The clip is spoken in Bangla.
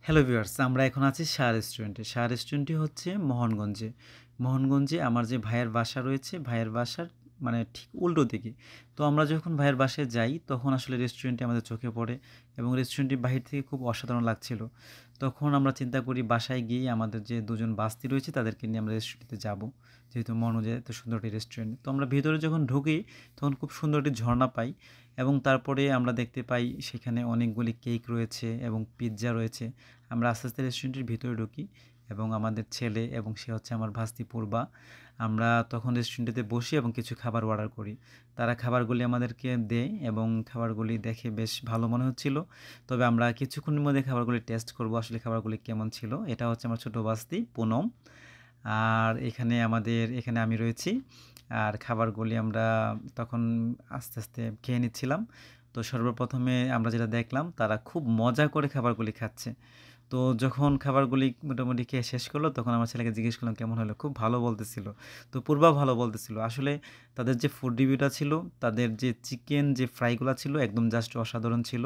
হ্যালো ভিউয়ার্স, আমরা এখন আছি শাহ রেস্টুরেন্টে। শাহ রেস্টুরেন্টটি হচ্ছে মোহনগঞ্জে। মোহনগঞ্জে আমার যে ভাইয়ের বাসা রয়েছে, ভাইয়ের বাসার মানে ঠিক উল্টো দিকে। তো আমরা যখন ভাইয়ের বাসায় যাই, তখন আসলে রেস্টুরেন্টটি আমাদের চোখে পড়ে এবং রেস্টুরেন্টটি বাহির থেকে খুব অসাধারণ লাগছিল। তখন আমরা চিন্তা করি বাসায় গিয়ে আমাদের যে দুজন বাস্তি রয়েছে, তাদেরকে নিয়ে আমরা রেস্টুরেন্টে যাব। যেহেতু মোহনগঞ্জে এত সুন্দর একটি রেস্টুরেন্ট। তো আমরা ভেতরে যখন ঢুকি, তখন খুব সুন্দর একটি ঝর্ণা পাই এবং তারপরে আমরা দেখতে পাই সেখানে অনেকগুলি কেক রয়েছে এবং পিৎজা রয়েছে। আমরা আস্তে আস্তে রেস্টুরেন্টের ভিতরে ঢুকি এবং আমাদের ছেলে এবং সে হচ্ছে আমার ভাস্তি পূর্বা। আমরা তখন রেস্টুরেন্টেতে বসি এবং কিছু খাবার অর্ডার করি। তারা খাবারগুলি আমাদেরকে দেয় এবং খাবারগুলি দেখে বেশ ভালো মনে হচ্ছিল। তবে আমরা কিছুক্ষণের মধ্যে খাবারগুলি টেস্ট করব আসলে খাবারগুলি কেমন ছিল। এটা হচ্ছে আমার ছোট ভাস্তি পুনম। আর এখানে আমি রয়েছি। আর খাবারগুলি আমরা তখন আস্তে আস্তে খেয়ে নিচ্ছিলাম। তো সর্বপ্রথমে আমরা যেটা দেখলাম, তারা খুব মজা করে খাবারগুলি খাচ্ছে। তো যখন খাবারগুলি মোটামুটি খেয়ে শেষ করলো, তখন আমার ছেলেকে জিজ্ঞেস করলাম কেমন হলো? খুব ভালো বলতেছিল। তো পূর্বাও ভালো বলতেছিল। আসলে তাদের যে ফুড রিভিউটা ছিল, তাদের যে চিকেন যে ফ্রাইগুলা ছিল একদম জাস্ট অসাধারণ ছিল।